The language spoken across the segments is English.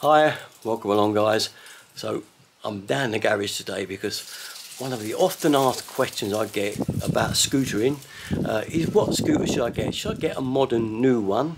Hi, welcome along guys. So I'm down in the garage today because one of the often asked questions I get about scootering is what scooter should I get? Should I get a modern new one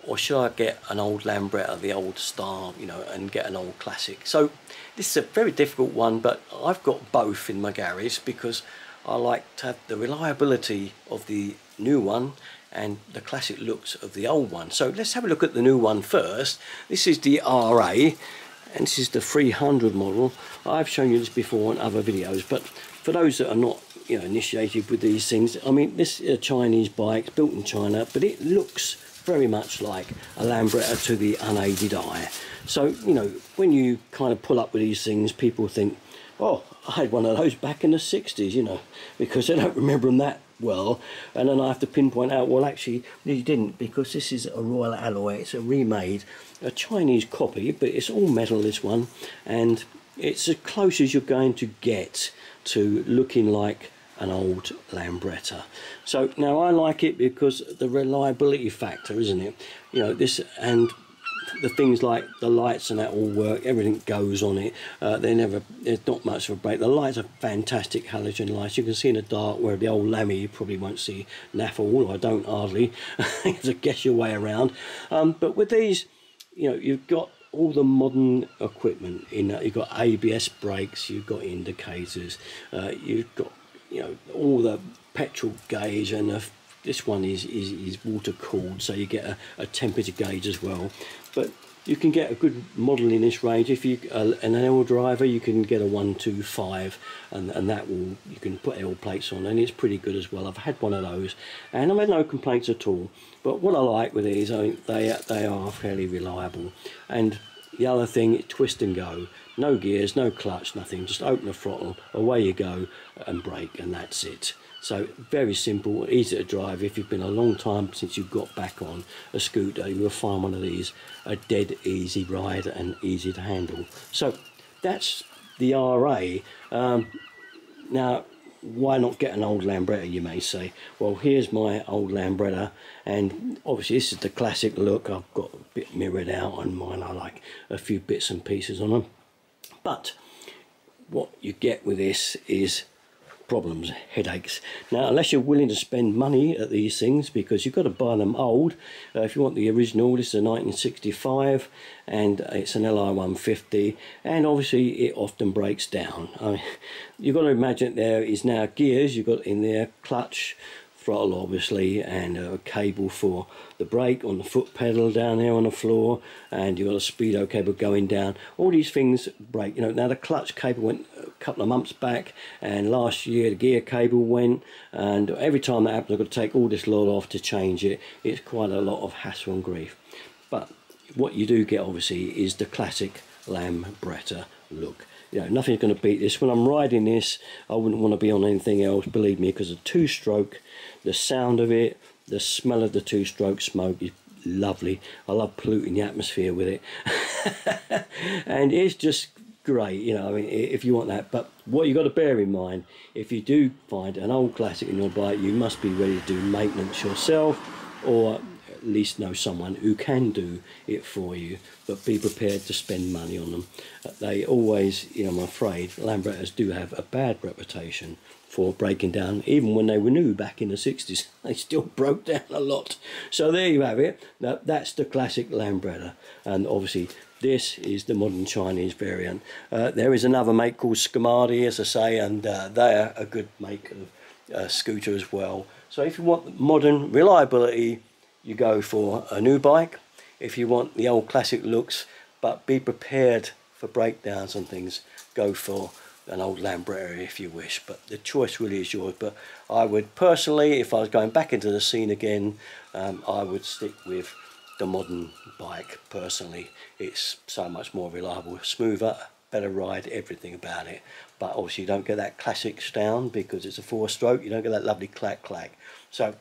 or should I get an old Lambretta, the old Star, you know, and get an old classic? So this is a very difficult one, but I've got both in my garage because I like to have the reliability of the new one and the classic looks of the old one. So let's have a look at the new one first. This is the RA and this is the 300 model. I've shown you this before in other videos, but for those that are not, you know, initiated with these things, I mean, this is a Chinese bike, it's built in China, but it looks very much like a Lambretta to the unaided eye. So, you know, when you kind of pull up with these things, people think, oh, I had one of those back in the 60s, you know, because they don't remember them that well. And then I have to pinpoint out, well, actually, you didn't, because this is a Royal Alloy. It's a remade, a Chinese copy, but it's all metal, this one. And it's as close as you're going to get to looking like an old Lambretta. So now I like it because the reliability factor, isn't it? You know, this, and the things like the lights and that all work, everything goes on it. There's not much of a break. The lights are fantastic halogen lights. You can see in the dark, where the old Lammy you probably won't see naff all. I don't hardly. You have to guess your way around. But with these, you know, you've got all the modern equipment in that. You've got ABS brakes, you've got indicators, you've got, you know, all the petrol gauge, and this one is water cooled, so you get a temperature gauge as well. But you can get a good model in this range. If you an L driver, you can get a 125, and that will, you can put L plates on, and it's pretty good as well. I've had one of those and I've had no complaints at all. But what I like with these, I mean, they are fairly reliable. And the other thing, twist and go, no gears, no clutch, nothing, just open the throttle, away you go, and brake, and that's it. So very simple, easy to drive. If you've been a long time since you got back on a scooter, you'll find one of these a dead easy ride and easy to handle. So that's the RA. Now, why not get an old Lambretta, you may say? Well, here's my old Lambretta, and obviously this is the classic look. I've got a bit mirrored out on mine. I like a few bits and pieces on them. But what you get with this is problems, headaches. Now, unless you're willing to spend money at these things, because you've got to buy them old. If you want the original, this is a 1965 and it's an LI 150, and obviously it often breaks down. I mean, you've got to imagine there is now gears, you've got in there clutch, throttle obviously, and a cable for the brake on the foot pedal down there on the floor, and you've got a speedo cable going down. All these things break, you know. Now the clutch cable went a couple of months back, and last year the gear cable went, and every time that happens I've got to take all this lot off to change it. It's quite a lot of hassle and grief. But what you do get obviously is the classic Lambretta look. You know, nothing's going to beat this. When I'm riding this, I wouldn't want to be on anything else, believe me, because the two-stroke, the sound of it, the smell of the two-stroke smoke is lovely. I love polluting the atmosphere with it. And it's just great, you know, I mean, if you want that. But what you got to bear in mind, if you do find an old classic in your bike, you must be ready to do maintenance yourself, or at least know someone who can do it for you, but be prepared to spend money on them. They always, you know, I'm afraid Lambrettas do have a bad reputation for breaking down. Even when they were new back in the 60s, they still broke down a lot. So there you have it. That's the classic Lambretta, and obviously this is the modern Chinese variant. There is another make called Scamadi, as I say, and they're a good make of scooter as well. So if you want modern reliability, you go for a new bike. If you want the old classic looks but be prepared for breakdowns and things, go for an old Lambretta if you wish. But the choice really is yours. But I would personally, if I was going back into the scene again, I would stick with the modern bike personally. It's so much more reliable, smoother, better ride, everything about it. But obviously you don't get that classic sound because it's a 4-stroke. You don't get that lovely clack clack. So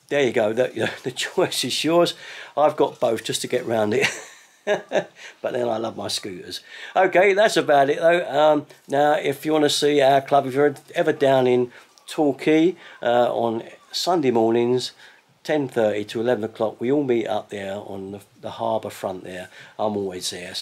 there you go, you know, the choice is yours. I've got both just to get round it. But then I love my scooters. Okay, that's about it though. Now, if you want to see our club, if you're ever down in Torquay on Sunday mornings, 10:30 to 11 o'clock, we all meet up there on the harbour front there. I'm always there.